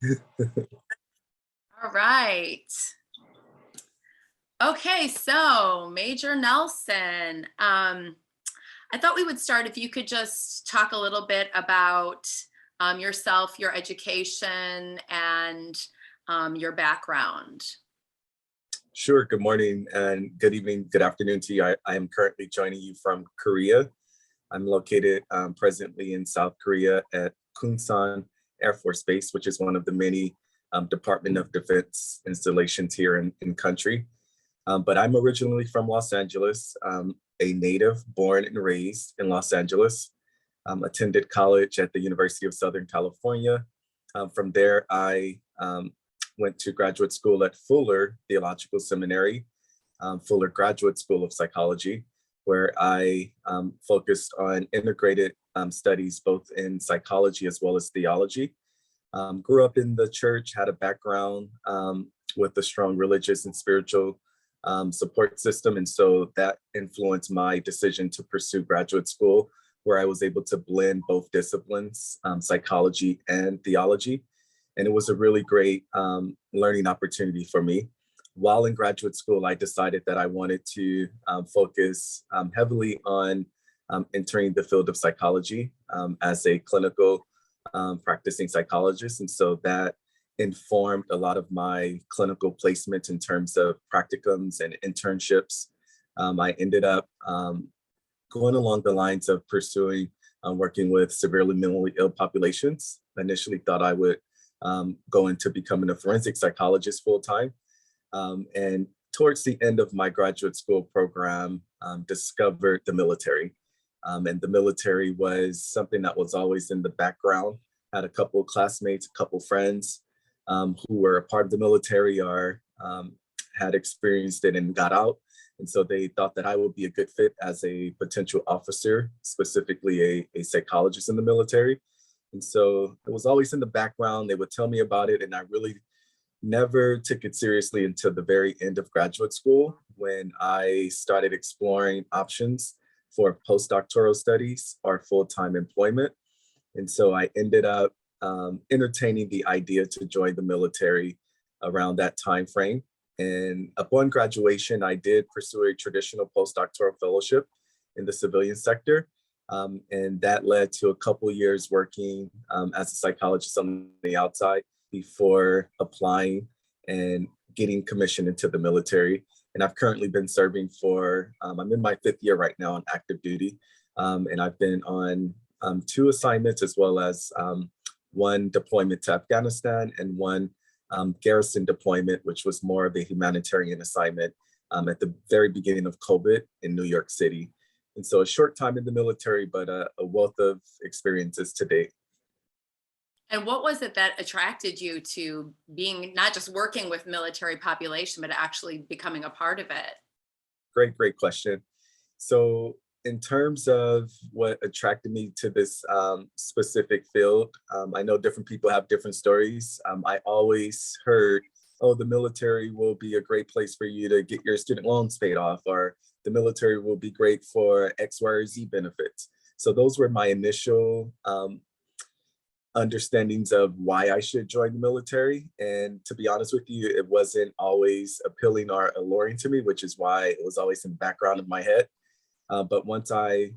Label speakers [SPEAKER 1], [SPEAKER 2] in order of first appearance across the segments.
[SPEAKER 1] All right. Okay, so Major Nelson, I thought we would start if you could just talk a little bit about yourself, your education, and your background.
[SPEAKER 2] Sure. Good morning and good evening, good afternoon to you. I am currently joining you from Korea. I'm located presently in South Korea at Kunsan Air Force Base, which is one of the many Department of Defense installations here in country. But I'm originally from Los Angeles, a native born and raised in Los Angeles. Attended college at the University of Southern California. From there, I went to graduate school at Fuller Theological Seminary, Fuller Graduate School of Psychology, where I focused on integrated studies both in psychology as well as theology. Grew up in the church, had a background with a strong religious and spiritual support system. And so that influenced my decision to pursue graduate school, where I was able to blend both disciplines, psychology and theology. And it was a really great learning opportunity for me. While in graduate school, I decided that I wanted to focus heavily on entering the field of psychology as a clinical practicing psychologist. And so that informed a lot of my clinical placement in terms of practicums and internships. I ended up going along the lines of pursuing working with severely mentally ill populations. I initially thought I would go into becoming a forensic psychologist full time. And towards the end of my graduate school program, discovered the military. And the military was something that was always in the background. Had a couple of classmates, a couple of friends who were a part of the military or had experienced it and got out. And so they thought that I would be a good fit as a potential officer, specifically a psychologist in the military. And so it was always in the background. They would tell me about it, and I really never took it seriously until the very end of graduate school when I started exploring options for postdoctoral studies or full-time employment. And so I ended up entertaining the idea to join the military around that time frame. And upon graduation, I did pursue a traditional postdoctoral fellowship in the civilian sector. And that led to a couple years working as a psychologist on the outside before applying and getting commissioned into the military. And I've currently been serving for, I'm in my 5th year right now on active duty. And I've been on 2 assignments as well as one deployment to Afghanistan and one garrison deployment, which was more of a humanitarian assignment at the very beginning of COVID in New York City. And so a short time in the military, but a wealth of experiences to date.
[SPEAKER 1] And what was it that attracted you to being not just working with military population, but actually becoming a part of it?
[SPEAKER 2] Great question. So in terms of what attracted me to this specific field, I know different people have different stories. I always heard, oh, the military will be a great place for you to get your student loans paid off, or the military will be great for X, Y, or Z benefits. So those were my initial understandings of why I should join the military. And to be honest with you, it wasn't always appealing or alluring to me, which is why it was always in the background of my head. But once I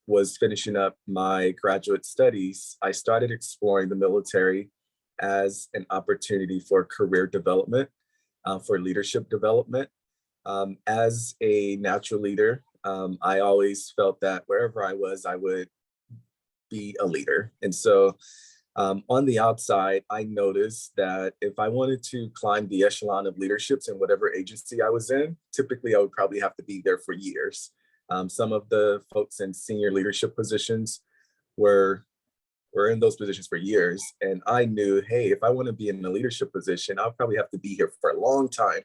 [SPEAKER 2] was finishing up my graduate studies, I started exploring the military as an opportunity for career development, for leadership development. As a natural leader, I always felt that wherever I was, I would be a leader. And so on the outside, I noticed that if I wanted to climb the echelon of leaderships in whatever agency I was in, typically I would probably have to be there for years. Some of the folks in senior leadership positions were in those positions for years. And I knew, hey, if I want to be in a leadership position, I'll probably have to be here for a long time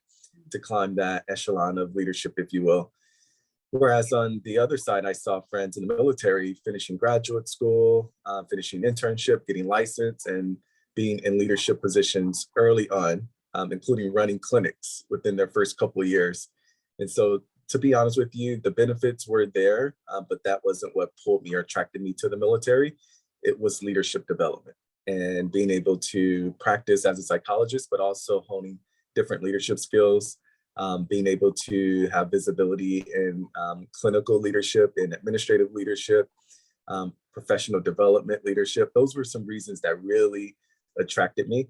[SPEAKER 2] to climb that echelon of leadership, if you will. Whereas on the other side, I saw friends in the military finishing graduate school, finishing internship, getting licensed, and being in leadership positions early on, including running clinics within their first couple of years. And so, to be honest with you, the benefits were there, but that wasn't what pulled me or attracted me to the military. It was leadership development. and being able to practice as a psychologist, but also honing different leadership skills, being able to have visibility in clinical leadership and administrative leadership, professional development leadership. Those were some reasons that really attracted me.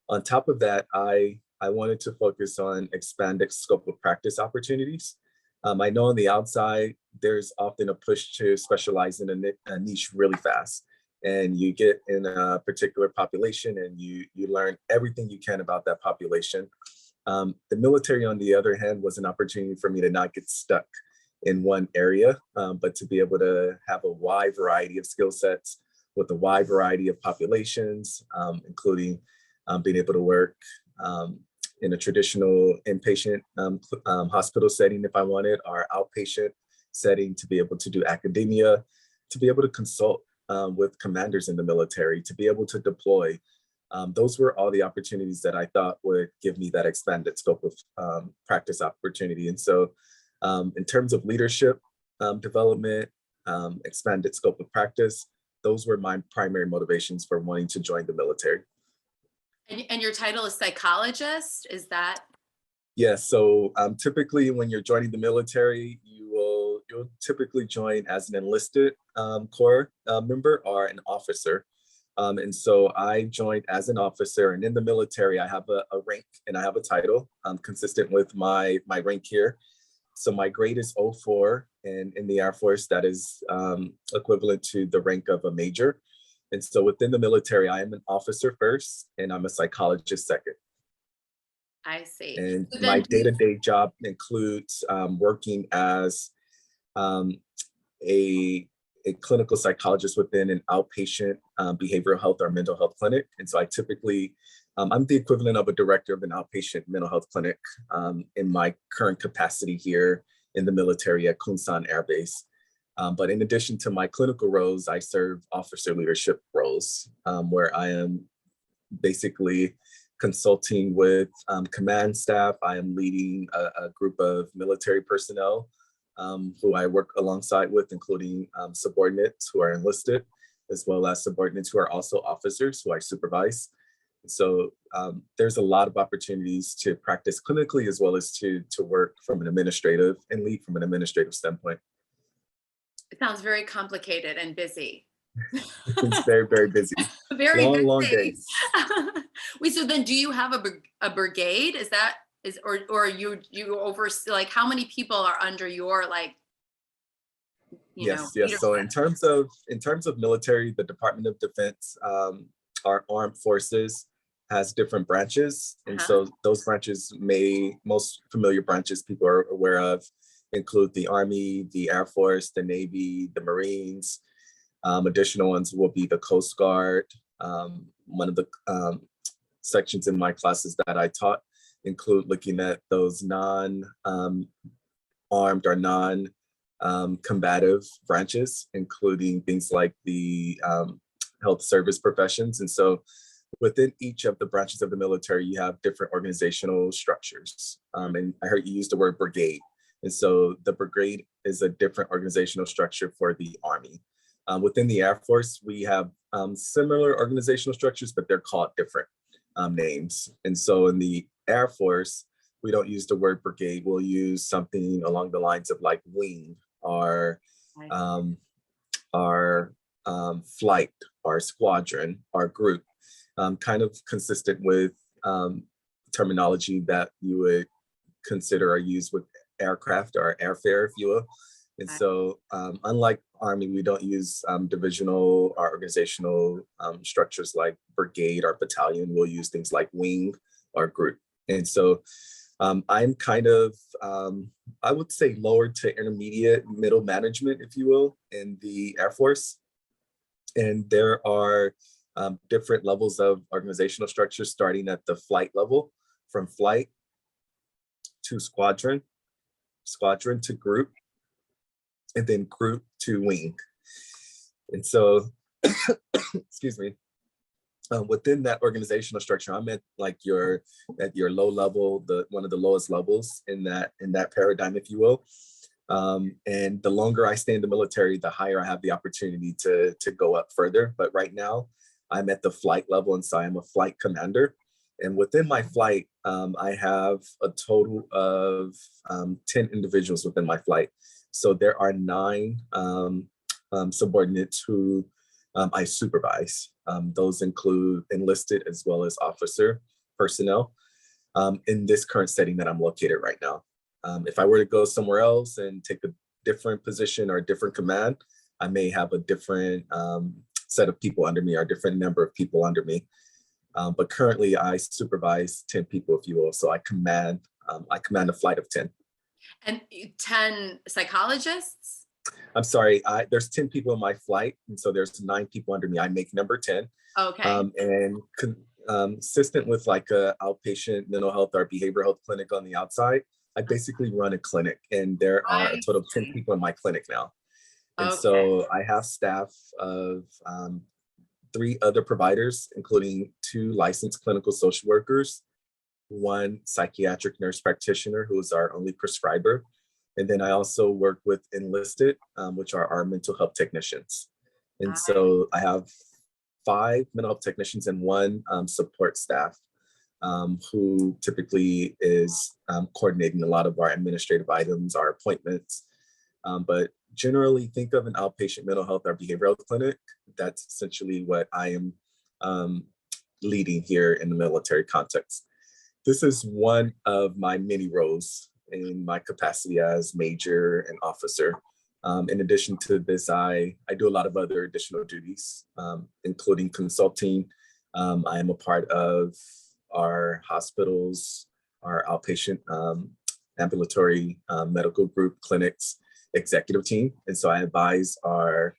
[SPEAKER 2] On top of that, I wanted to focus on expanded scope of practice opportunities. I know on the outside, there's often a push to specialize in a niche really fast. And you get in a particular population and you learn everything you can about that population. The military, on the other hand, was an opportunity for me to not get stuck in one area, but to be able to have a wide variety of skill sets with a wide variety of populations, including being able to work in a traditional inpatient hospital setting if I wanted, or outpatient setting, to be able to do academia, to be able to consult with commanders in the military, to be able to deploy. Those were all the opportunities that I thought would give me that expanded scope of practice opportunity. And so in terms of leadership development, expanded scope of practice, those were my primary motivations for wanting to join the military.
[SPEAKER 1] And your title is psychologist, is that?
[SPEAKER 2] Yes, so typically when you're joining the military, you'll typically join as an enlisted corps member or an officer. And so I joined as an officer, and in the military, I have a rank and I have a title consistent with my rank here. So my grade is 04, and in the Air Force, that is equivalent to the rank of a major. And so within the military, I am an officer first, and I'm a psychologist second.
[SPEAKER 1] I see.
[SPEAKER 2] And
[SPEAKER 1] So
[SPEAKER 2] my
[SPEAKER 1] then
[SPEAKER 2] day-to-day job includes working as a clinical psychologist within an outpatient behavioral health or mental health clinic. And so I typically, I'm the equivalent of a director of an outpatient mental health clinic in my current capacity here in the military at Kunsan Air Base. But in addition to my clinical roles, I serve officer leadership roles where I am basically consulting with command staff. I am leading a group of military personnel who I work alongside with, including subordinates who are enlisted, as well as subordinates who are also officers who I supervise. So there's a lot of opportunities to practice clinically, as well as to work from an administrative and lead from an administrative standpoint.
[SPEAKER 1] it sounds very complicated and busy.
[SPEAKER 2] It's very, very busy.
[SPEAKER 1] Very
[SPEAKER 2] Long
[SPEAKER 1] busy.
[SPEAKER 2] days.
[SPEAKER 1] Wait, so then do you have a brigade? Or you oversee, like, how many people are under your, like,
[SPEAKER 2] Yes.
[SPEAKER 1] leadership?
[SPEAKER 2] So in terms of military, the Department of Defense, our armed forces has different branches. And so those branches, most familiar branches people are aware of include the Army, the Air Force, the Navy, the Marines. Additional ones will be the Coast Guard. One of the sections in my classes that I taught include looking at those non-armed or non-combative branches, including things like the health service professions. And so within each of the branches of the military, you have different organizational structures. And I heard you use the word brigade. And so the brigade is a different organizational structure for the Army. Within the Air Force, we have similar organizational structures, but they're called different names. And so in the Air Force, we don't use the word brigade. We'll use something along the lines of like wing or our flight, our squadron, our group, kind of consistent with terminology that you would consider or use with aircraft or airfare, if you will. And so unlike Army, we don't use divisional or organizational structures like brigade or battalion. We'll use things like wing or group. And so I'm kind of, I would say lower to intermediate middle management, if you will, in the Air Force. And there are different levels of organizational structure starting at the flight level, from flight to squadron, squadron to group, and then group to wing. And so, excuse me, within that organizational structure, I'm at like your low level, one of the lowest levels in that paradigm, if you will. And the longer I stay in the military, the higher I have the opportunity to go up further. But right now, I'm at the flight level, and so I'm a flight commander. And within my flight, I have a total of 10 individuals within my flight. So there are 9 subordinates who I supervise. Those include enlisted as well as officer personnel in this current setting that I'm located right now. If I were to go somewhere else and take a different position or a different command, I may have a different set of people under me or a different number of people under me. But currently I supervise 10 people, if you will. So I command a flight of 10.
[SPEAKER 1] And 10 psychologists?
[SPEAKER 2] I'm sorry, there's 10 people in my flight. And so there's 9 people under me. I make number 10.
[SPEAKER 1] Okay.
[SPEAKER 2] And consistent with like a outpatient mental health or behavioral health clinic on the outside, I basically run a clinic, and there are a total of 10 people in my clinic now. And so I have staff of 3 other providers, including 2 licensed clinical social workers, 1 psychiatric nurse practitioner who is our only prescriber. And then I also work with enlisted, which are our mental health technicians. And so I have 5 mental health technicians and 1 support staff who typically is coordinating a lot of our administrative items, our appointments. But generally think of an outpatient mental health or behavioral health clinic. That's essentially what I am leading here in the military context. This is one of my many roles in my capacity as major and officer. In addition to this, I do a lot of other additional duties, including consulting. I am a part of our hospitals, our outpatient ambulatory medical group clinics executive team. And so I advise our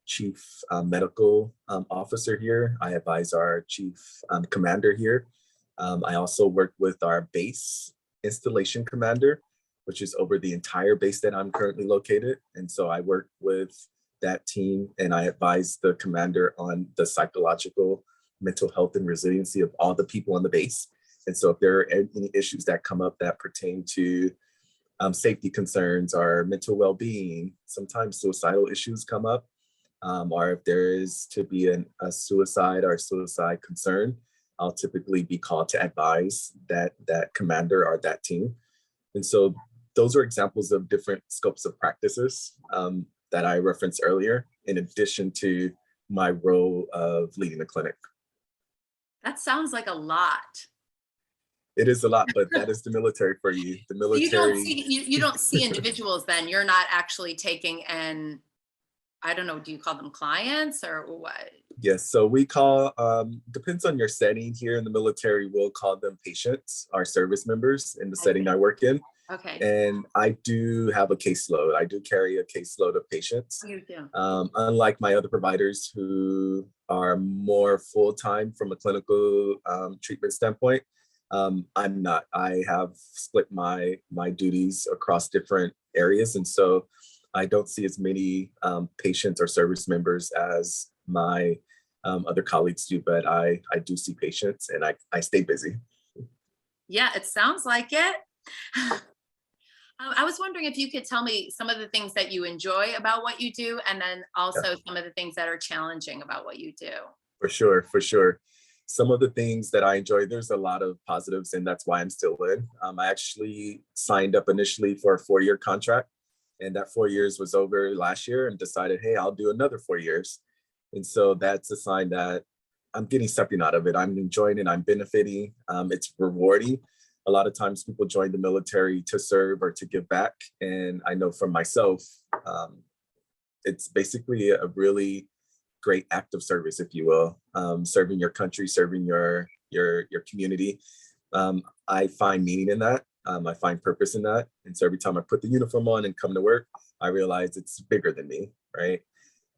[SPEAKER 2] chief medical officer here. I advise our chief commander here. I also work with our base installation commander, which is over the entire base that I'm currently located. And so I work with that team, and I advise the commander on the psychological, mental health, and resiliency of all the people on the base. And so if there are any issues that come up that pertain to safety concerns or mental well-being, sometimes suicidal issues come up, or if there is to be a suicide or suicide concern, I'll typically be called to advise that commander or that team. And so those are examples of different scopes of practices that I referenced earlier, in addition to my role of leading the clinic.
[SPEAKER 1] That sounds like a lot.
[SPEAKER 2] It is a lot, but that is the military for you. The military.
[SPEAKER 1] You don't see individuals then. You're not actually taking and I don't know, do you call them clients or what?
[SPEAKER 2] Yes, so we call, depends on your setting here in the military, we'll call them patients, our service members in the setting I work in.
[SPEAKER 1] Okay.
[SPEAKER 2] And I do have a caseload. I do carry a caseload of patients.
[SPEAKER 1] You do.
[SPEAKER 2] Unlike my other providers who are more full-time from a clinical treatment standpoint, I'm not. I have split my duties across different areas. And so I don't see as many patients or service members as my other colleagues do, but I do see patients, and I stay busy.
[SPEAKER 1] Yeah, it sounds like it. I was wondering if you could tell me some of the things that you enjoy about what you do, and then also some of the things that are challenging about what you do.
[SPEAKER 2] For sure, for sure. Some of the things that I enjoy, there's a lot of positives, and that's why I'm still in. I actually signed up initially for a 4-year contract, and that 4 years was over last year, and decided, hey, I'll do another 4 years. And so that's a sign that I'm getting something out of it. I'm enjoying it. I'm benefiting. It's rewarding. A lot of times people join the military to serve or to give back. And I know for myself, it's basically a really great act of service, if you will, serving your country, serving your community. I find meaning in that. I find purpose in that. And so every time I put the uniform on and come to work, I realize it's bigger than me, right?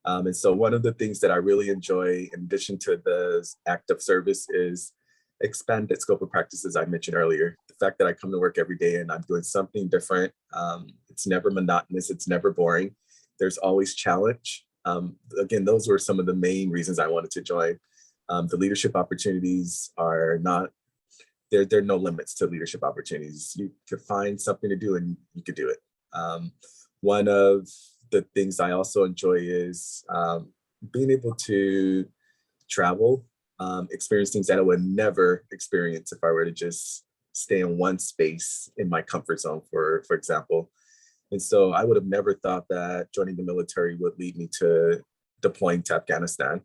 [SPEAKER 2] And so one of the things that I really enjoy, in addition to the act of service, is expanded scope of practices I mentioned earlier. The fact that I come to work every day and I'm doing something different. It's never monotonous. It's never boring. There's always challenge. Again, those were some of the main reasons I wanted to join. The leadership opportunities are not, there are no limits to leadership opportunities. You could find something to do and you could do it. One of the things I also enjoy is being able to travel, experience things that I would never experience if I were to just stay in one space in my comfort zone, for example. And so I would have never thought that joining the military would lead me to deploying to Afghanistan.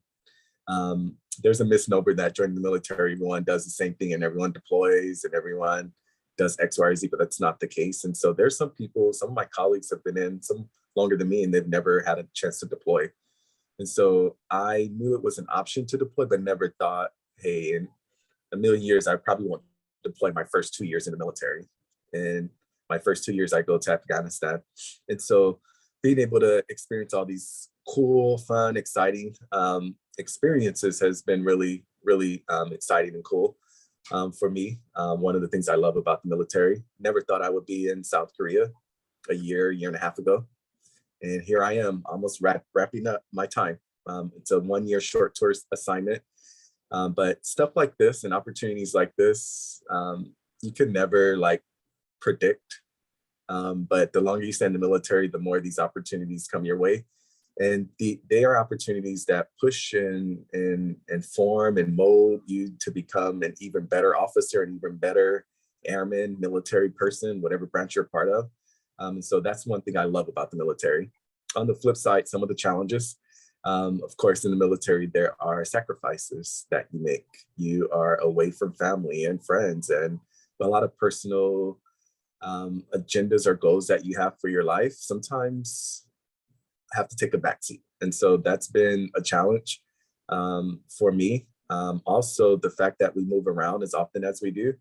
[SPEAKER 2] There's a misnomer that joining the military, everyone does the same thing and everyone deploys and everyone does X, Y, or Z, but that's not the case. And so there's some people, some of my colleagues have been in some longer than me and they've never had a chance to deploy. And so I knew it was an option to deploy, but never thought, hey, in a million years, I probably won't deploy my first 2 years in the military. And my first 2 years, I go to Afghanistan. And so being able to experience all these cool, fun, exciting experiences has been really, really exciting and cool for me. One of the things I love about the military, never thought I would be in South Korea a year and a half ago. And here I am, almost wrapping up my time. It's a 1 year short tour assignment. But stuff like this and opportunities like this, you can never like predict. But the longer you stay in the military, the more these opportunities come your way. And they are opportunities that push and form and mold you to become an even better officer, an even better airman, military person, whatever branch you're part of. And so that's one thing I love about the military. On the flip side, some of the challenges, of course, in the military, there are sacrifices that you make. You are away from family and friends and a lot of personal agendas or goals that you have for your life sometimes have to take a backseat. And so that's been a challenge for me. Also, the fact that we move around as often as we do,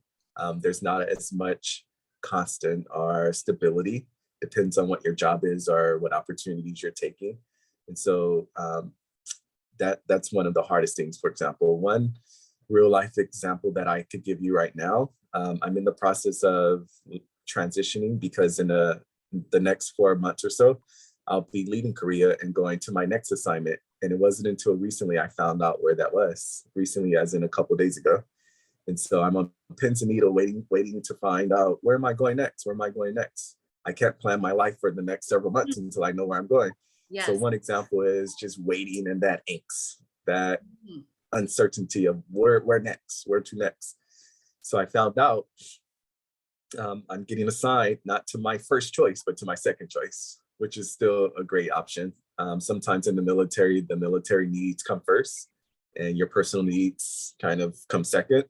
[SPEAKER 2] there's not as much constant or stability. Depends on what your job is or what opportunities you're taking. And so that's one of the hardest things. For example, one real life example that I could give you right now, I'm in the process of transitioning because in the next 4 months or so, I'll be leaving Korea and going to my next assignment. And it wasn't until recently I found out where that was, recently as in a couple of days ago. And so I'm on pins and needle waiting to find out, where am I going next? Where am I going next? I can't plan my life for the next several months until I know where I'm going. So
[SPEAKER 1] Yes.
[SPEAKER 2] one example is just waiting and that angst, that uncertainty of where next, where to next. So I found out I'm getting assigned not to my first choice, but to my second choice, which is still a great option. Sometimes in the military needs come first and your personal needs kind of come second.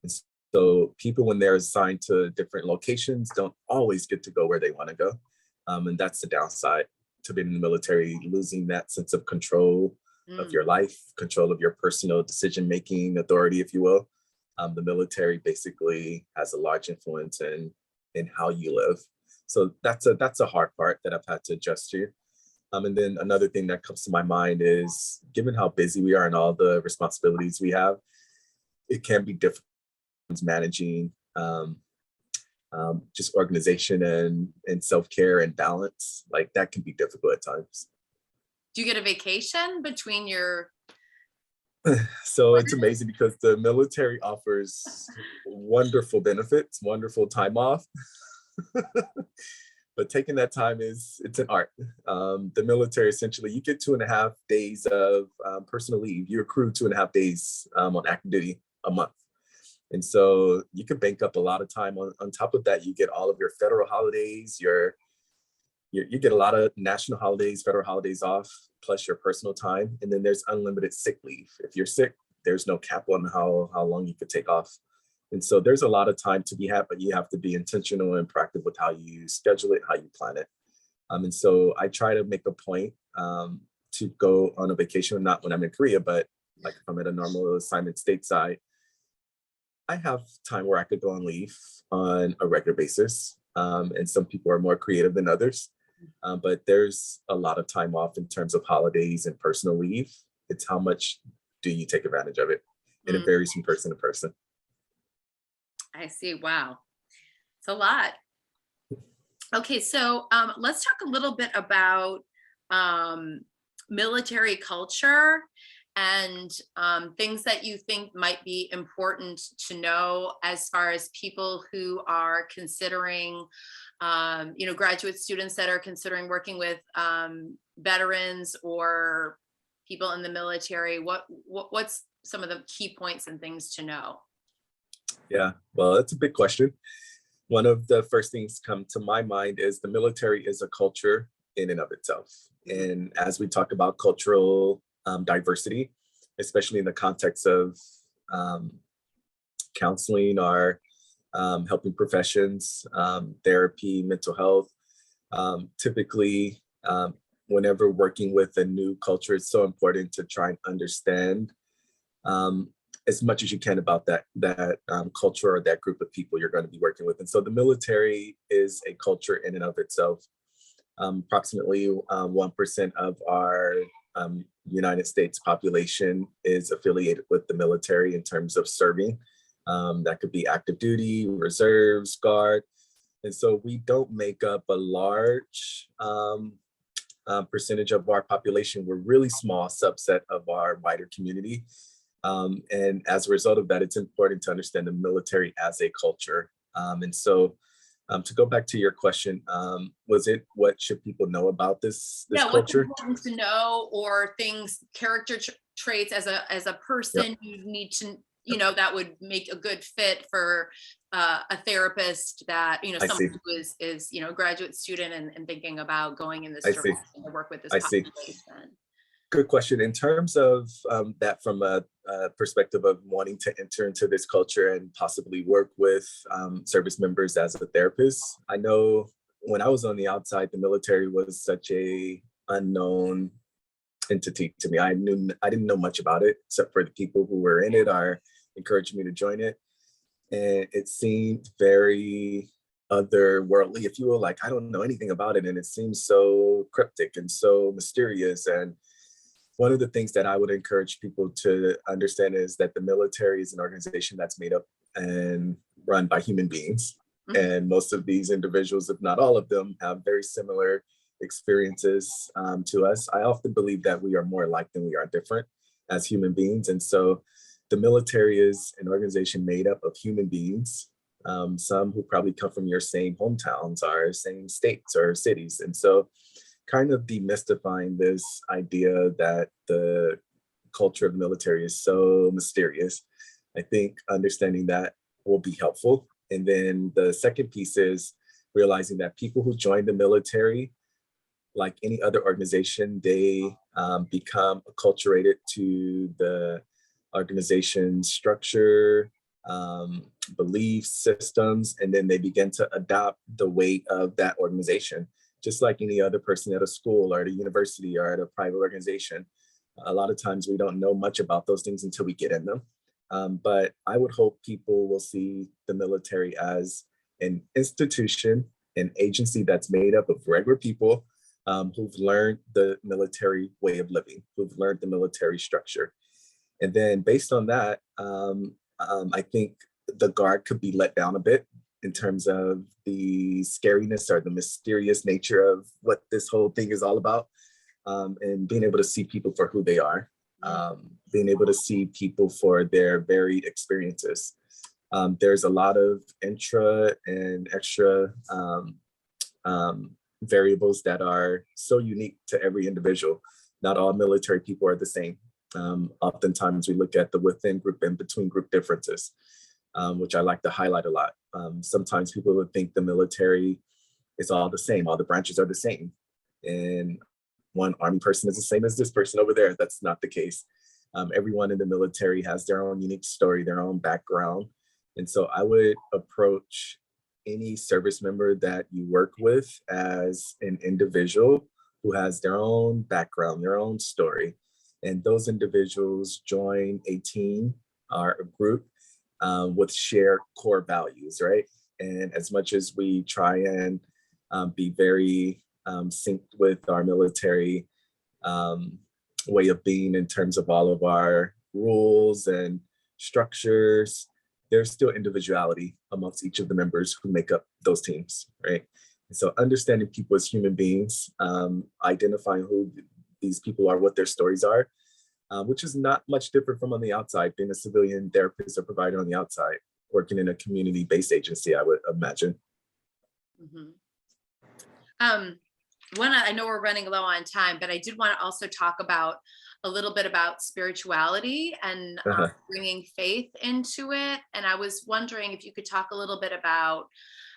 [SPEAKER 2] And so people, when they're assigned to different locations, don't always get to go where they want to go. And that's the downside to being in the military, losing that sense of control of your life, control of your personal decision-making authority, if you will. The military basically has a large influence in how you live. So that's a hard part that I've had to adjust to. And then another thing that comes to my mind is, given how busy we are and all the responsibilities we have, it can be difficult managing just organization and self-care and balance. Like that can be difficult at times.
[SPEAKER 1] Do you get a vacation between your?
[SPEAKER 2] So it's amazing because the military offers wonderful benefits, wonderful time off. But taking that time it's an art. The military, essentially, you get 2.5 days of personal leave. You accrue 2.5 days on active duty a month. And so you can bank up a lot of time. On top of that, you get all of your federal holidays, you get a lot of national holidays, federal holidays off, plus your personal time. And then there's unlimited sick leave. If you're sick, there's no cap on how long you could take off. And so there's a lot of time to be had, but you have to be intentional and proactive with how you schedule it, how you plan it. And so I try to make a point to go on a vacation, not when I'm in Korea, but like if I'm at a normal assignment stateside, I have time where I could go on leave on a regular basis. And some people are more creative than others. But there's a lot of time off in terms of holidays and personal leave. It's how much do you take advantage of it? And it varies from person to person.
[SPEAKER 1] I see. Wow. It's a lot. Okay, so let's talk a little bit about military culture and things that you think might be important to know as far as people who are considering, graduate students that are considering working with veterans or people in the military. What's some of the key points and things to know?
[SPEAKER 2] Yeah, well, that's a big question. One of the first things come to my mind is the military is a culture in and of itself. And as we talk about cultural diversity, especially in the context of um, counseling or helping professions, therapy, mental health, typically, whenever working with a new culture, it's so important to try and understand um, as much as you can about that culture or that group of people you're going to be working with. And so the military is a culture in and of itself. Approximately 1% of our United States population is affiliated with the military in terms of serving. That could be active duty, reserves, guard. And so we don't make up a large percentage of our population. We're really small subset of our wider community. And as a result of that, it's important to understand the military as a culture. And so to go back to your question, was it what should people know about this
[SPEAKER 1] Yeah, what's
[SPEAKER 2] culture?
[SPEAKER 1] important to know, or things, character traits as a
[SPEAKER 2] Yep,
[SPEAKER 1] person you need to,
[SPEAKER 2] yep.
[SPEAKER 1] that would make a good fit for a therapist, that,
[SPEAKER 2] I
[SPEAKER 1] someone
[SPEAKER 2] see.
[SPEAKER 1] who is, a graduate student and thinking about going in this
[SPEAKER 2] I see.
[SPEAKER 1] direction to work with this
[SPEAKER 2] I see.
[SPEAKER 1] population.
[SPEAKER 2] Good question. In terms of that, from a perspective of wanting to enter into this culture and possibly work with service members as a therapist, I know when I was on the outside, the military was such a unknown entity to me. I didn't know much about it except for the people who were in it are encouraging me to join it, and it seemed very otherworldly, if you will. Like I don't know anything about it, and it seems so cryptic and so mysterious. And one of the things that I would encourage people to understand is that the military is an organization that's made up and run by human beings.
[SPEAKER 1] Mhm.
[SPEAKER 2] And most of these individuals, if not all of them, have very similar experiences to us. I often believe that we are more alike than we are different as human beings. And so the military is an organization made up of human beings, some who probably come from your same hometowns or same states or cities. And so kind of demystifying this idea that the culture of the military is so mysterious. I think understanding that will be helpful. And then the second piece is realizing that people who join the military, like any other organization, they become acculturated to the organization's structure, belief systems, and then they begin to adopt the weight of that organization, just like any other person at a school or at a university or at a private organization. A lot of times we don't know much about those things until we get in them. But I would hope people will see the military as an institution, an agency that's made up of regular people who've learned the military way of living, who've learned the military structure. And then based on that, I think the guard could be let down a bit in terms of the scariness or the mysterious nature of what this whole thing is all about, and being able to see people for who they are, being able to see people for their varied experiences. There's a lot of intra and extra variables that are so unique to every individual. Not all military people are the same. Oftentimes we look at the within group and between group differences, which I like to highlight a lot. Sometimes people would think the military is all the same, all the branches are the same. And one Army person is the same as this person over there. That's not the case. Everyone in the military has their own unique story, their own background. And so I would approach any service member that you work with as an individual who has their own background, their own story. And those individuals join a team or a group with shared core values, right? And as much as we try and be very synced with our military way of being in terms of all of our rules and structures, there's still individuality amongst each of the members who make up those teams, right? And so understanding people as human beings, identifying who these people are, what their stories are, which is not much different from on the outside, being a civilian therapist or provider on the outside, working in a community-based agency, I would imagine.
[SPEAKER 1] Mm-hmm. I know we're running low on time, but I did want to also talk about a little bit about spirituality and
[SPEAKER 2] Uh-huh.
[SPEAKER 1] bringing faith into it. And I was wondering if you could talk a little bit about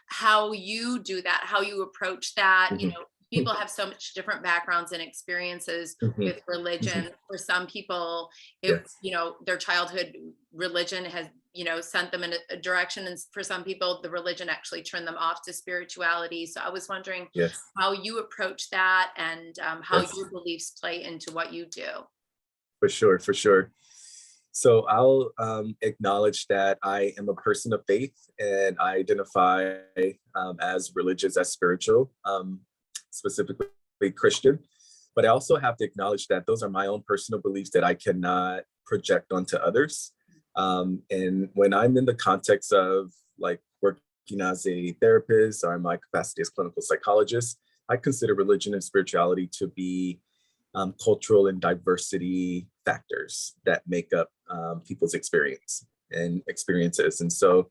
[SPEAKER 1] how you do that, how you approach that. You
[SPEAKER 2] Mhm.
[SPEAKER 1] know, people have so much different backgrounds and experiences
[SPEAKER 2] Mhm.
[SPEAKER 1] with religion.
[SPEAKER 2] Mhm.
[SPEAKER 1] For some people, it,
[SPEAKER 2] Yes.
[SPEAKER 1] you know, their childhood religion has, you know, sent them in a direction. And for some people, the religion actually turned them off to spirituality. So I was wondering
[SPEAKER 2] Yes.
[SPEAKER 1] how you approach that and how
[SPEAKER 2] Yes.
[SPEAKER 1] your beliefs play into what you do.
[SPEAKER 2] For sure. For sure. So I'll acknowledge that I am a person of faith and I identify as religious, as spiritual, specifically Christian. But I also have to acknowledge that those are my own personal beliefs that I cannot project onto others. And when I'm in the context of like working as a therapist or in my capacity as clinical psychologist, I consider religion and spirituality to be cultural and diversity factors that make up people's experience and experiences. And so,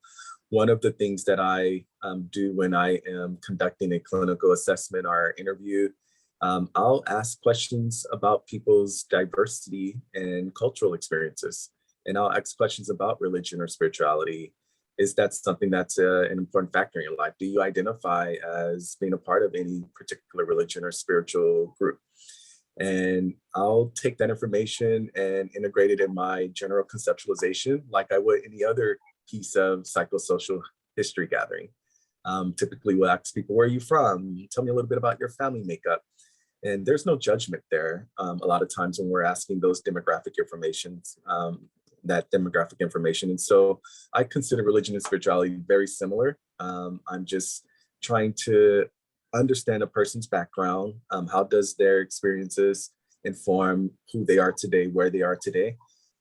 [SPEAKER 2] one of the things that I do when I am conducting a clinical assessment or interview, I'll ask questions about people's diversity and cultural experiences. And I'll ask questions about religion or spirituality. Is that something that's an important factor in your life? Do you identify as being a part of any particular religion or spiritual group? And I'll take that information and integrate it in my general conceptualization like I would any other piece of psychosocial history gathering. Typically, we'll ask people, where are you from? Tell me a little bit about your family makeup. And there's no judgment there. A lot of times when we're asking those demographic informations, that demographic information. And so I consider religion and spirituality very similar. I'm just trying to understand a person's background. How does their experiences inform who they are today, where they are today?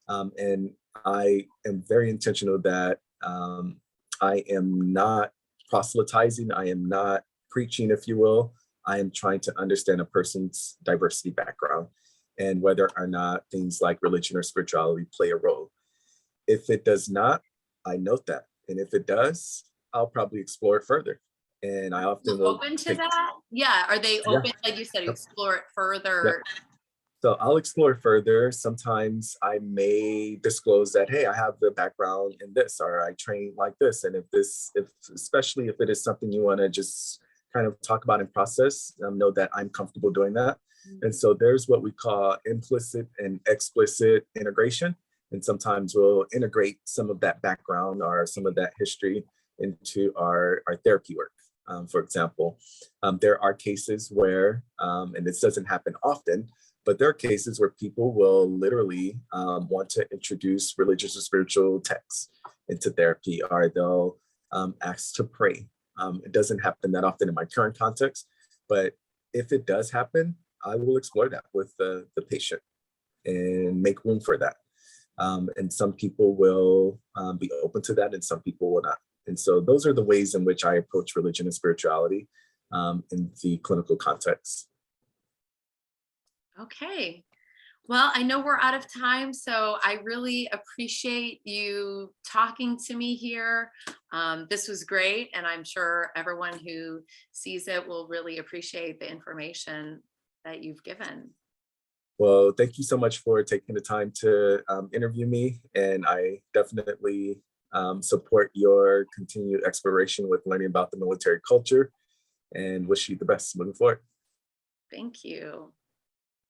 [SPEAKER 2] And I am very intentional that I am not proselytizing, I am not preaching, if you will. I am trying to understand a person's diversity background and whether or not things like religion or spirituality play a role. If it does not, I note that. And if it does, I'll probably explore it further. And I
[SPEAKER 1] You
[SPEAKER 2] often will
[SPEAKER 1] open to
[SPEAKER 2] take,
[SPEAKER 1] that? Yeah. Are they
[SPEAKER 2] yeah,
[SPEAKER 1] open, like you said, you
[SPEAKER 2] yep,
[SPEAKER 1] explore it
[SPEAKER 2] yep.
[SPEAKER 1] further?
[SPEAKER 2] So I'll explore further. Sometimes I may disclose that, hey, I have the background in this, or I train like this. And if especially if it is something you want to just kind of talk about and process, know that I'm comfortable doing that. And
[SPEAKER 1] Mhm.
[SPEAKER 2] so there's what we call implicit and explicit integration. And sometimes we'll integrate some of that background or some of that history into our therapy work. For example, there are cases where, and this doesn't happen often, but there are cases where people will literally want to introduce religious or spiritual texts into therapy, or they'll ask to pray. It doesn't happen that often in my current context, but if it does happen, I will explore that with the patient and make room for that. And some people will be open to that, and some people will not. And so those are the ways in which I approach religion and spirituality in the clinical context.
[SPEAKER 1] Okay. Well, I know we're out of time, so I really appreciate you talking to me here. This was great, and I'm sure everyone who sees it will really appreciate the information that you've given.
[SPEAKER 2] Well, thank you so much for taking the time to interview me. And I definitely support your continued exploration with learning about the military culture and wish you the best moving forward.
[SPEAKER 1] Thank you.